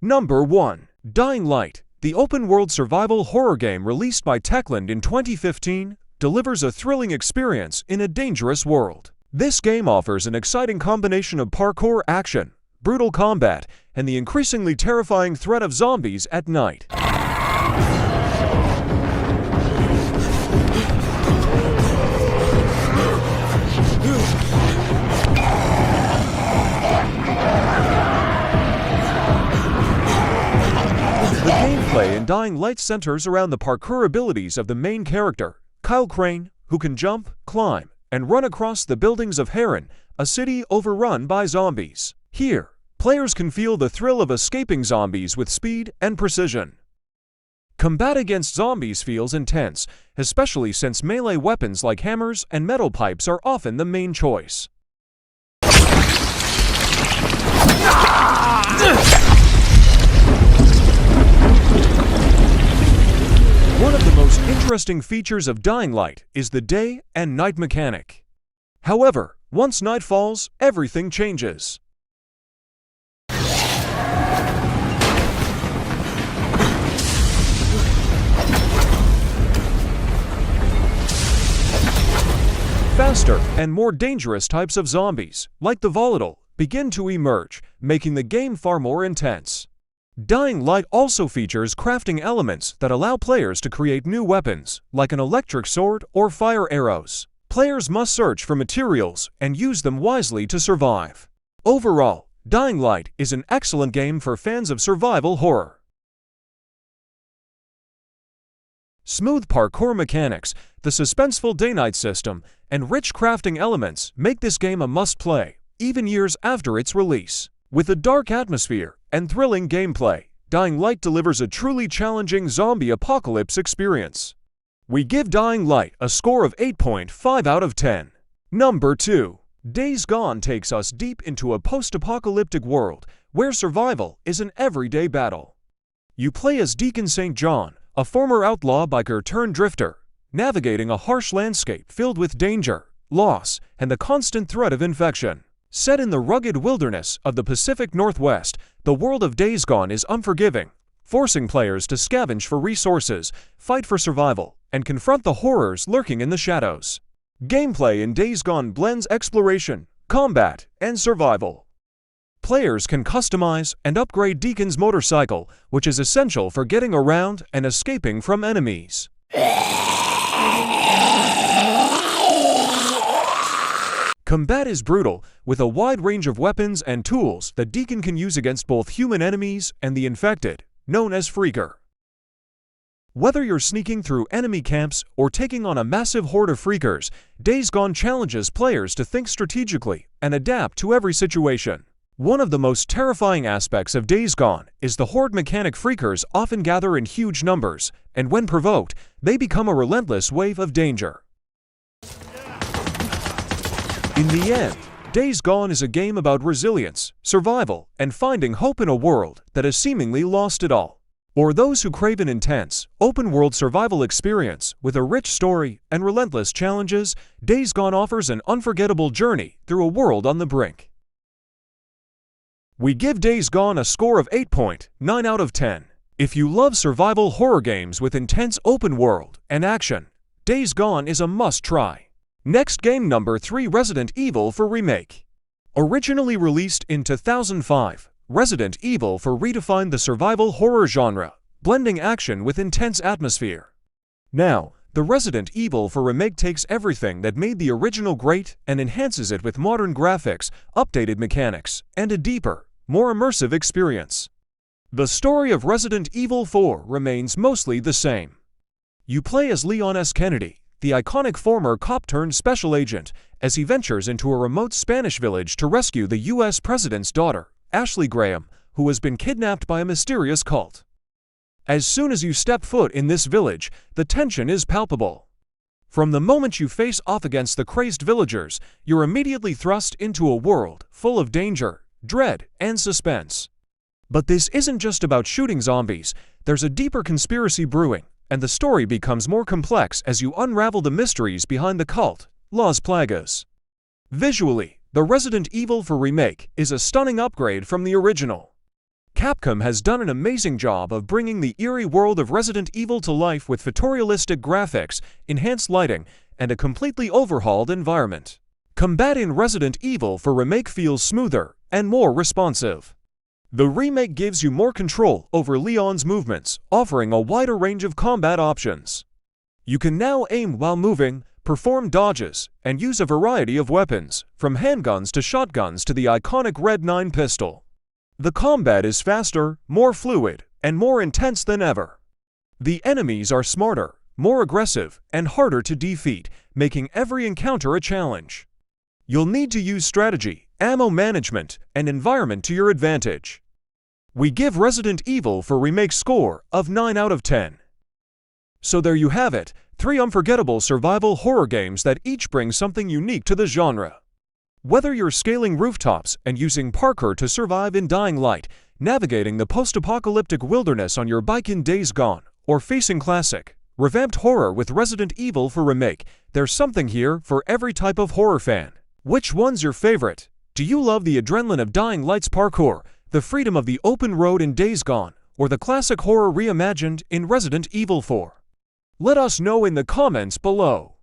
Number 1. Dying Light, the open-world survival horror game released by Techland in 2015, delivers a thrilling experience in a dangerous world. This game offers an exciting combination of parkour action, brutal combat, and the increasingly terrifying threat of zombies at night. The gameplay in Dying Light centers around the parkour abilities of the main character, Kyle Crane, who can jump, climb, and run across the buildings of Harran, a city overrun by zombies. Here, players can feel the thrill of escaping zombies with speed and precision. Combat against zombies feels intense, especially since melee weapons like hammers and metal pipes are often the main choice. One of the most interesting features of Dying Light is the day and night mechanic. However, once night falls, everything changes. Faster and more dangerous types of zombies, like the volatile, begin to emerge, making the game far more intense. Dying Light also features crafting elements that allow players to create new weapons, like an electric sword or fire arrows. Players must search for materials and use them wisely to survive. Overall, Dying Light is an excellent game for fans of survival horror. Smooth parkour mechanics, the suspenseful day-night system, and rich crafting elements make this game a must-play, even years after its release. With a dark atmosphere and thrilling gameplay, Dying Light delivers a truly challenging zombie apocalypse experience. We give Dying Light a score of 8.5 out of 10. Number 2. Days Gone takes us deep into a post-apocalyptic world where survival is an everyday battle. You play as Deacon St. John, a former outlaw biker turned drifter, navigating a harsh landscape filled with danger, loss, and the constant threat of infection. Set in the rugged wilderness of the Pacific Northwest, the world of Days Gone is unforgiving, forcing players to scavenge for resources, fight for survival, and confront the horrors lurking in the shadows. Gameplay in Days Gone blends exploration, combat, and survival. Players can customize and upgrade Deacon's motorcycle, which is essential for getting around and escaping from enemies. Combat is brutal, with a wide range of weapons and tools that Deacon can use against both human enemies and the infected, known as Freaker. Whether you're sneaking through enemy camps or taking on a massive horde of Freakers, Days Gone challenges players to think strategically and adapt to every situation. One of the most terrifying aspects of Days Gone is the horde mechanic. Freakers often gather in huge numbers, and when provoked, they become a relentless wave of danger. In the end, Days Gone is a game about resilience, survival, and finding hope in a world that has seemingly lost it all. For those who crave an intense, open-world survival experience with a rich story and relentless challenges, Days Gone offers an unforgettable journey through a world on the brink. We give Days Gone a score of 8.9 out of 10. If you love survival horror games with intense open world and action, Days Gone is a must-try. Next game, number 3, Resident Evil 4 Remake. Originally released in 2005, Resident Evil 4 redefined the survival horror genre, blending action with intense atmosphere. Now, the Resident Evil 4 Remake takes everything that made the original great and enhances it with modern graphics, updated mechanics, and a deeper, more immersive experience. The story of Resident Evil 4 remains mostly the same. You play as Leon S. Kennedy, the iconic former cop-turned-special agent, as he ventures into a remote Spanish village to rescue the U.S. president's daughter, Ashley Graham, who has been kidnapped by a mysterious cult. As soon as you step foot in this village, the tension is palpable. From the moment you face off against the crazed villagers, you're immediately thrust into a world full of danger, dread, and suspense. But this isn't just about shooting zombies. There's a deeper conspiracy brewing, and the story becomes more complex as you unravel the mysteries behind the cult, Las Plagas. Visually, the Resident Evil 4 Remake is a stunning upgrade from the original. Capcom has done an amazing job of bringing the eerie world of Resident Evil to life with photorealistic graphics, enhanced lighting, and a completely overhauled environment. Combat in Resident Evil 4 Remake feels smoother and more responsive. The remake gives you more control over Leon's movements, offering a wider range of combat options. You can now aim while moving, perform dodges, and use a variety of weapons, from handguns to shotguns to the iconic Red 9 pistol. The combat is faster, more fluid, and more intense than ever. The enemies are smarter, more aggressive, and harder to defeat, making every encounter a challenge. You'll need to use strategy, ammo management, and environment to your advantage. We give Resident Evil 4 Remake score of 9 out of 10. So there you have it, 3 unforgettable survival horror games that each bring something unique to the genre. Whether you're scaling rooftops and using parkour to survive in dying light, navigating the post-apocalyptic wilderness on your bike in Days Gone, or facing classic, revamped horror with Resident Evil 4 Remake, there's something here for every type of horror fan. Which one's your favorite? Do you love the adrenaline of dying light's parkour, the freedom of the open road in Days Gone, or the classic horror reimagined in Resident Evil 4? Let us know in the comments below.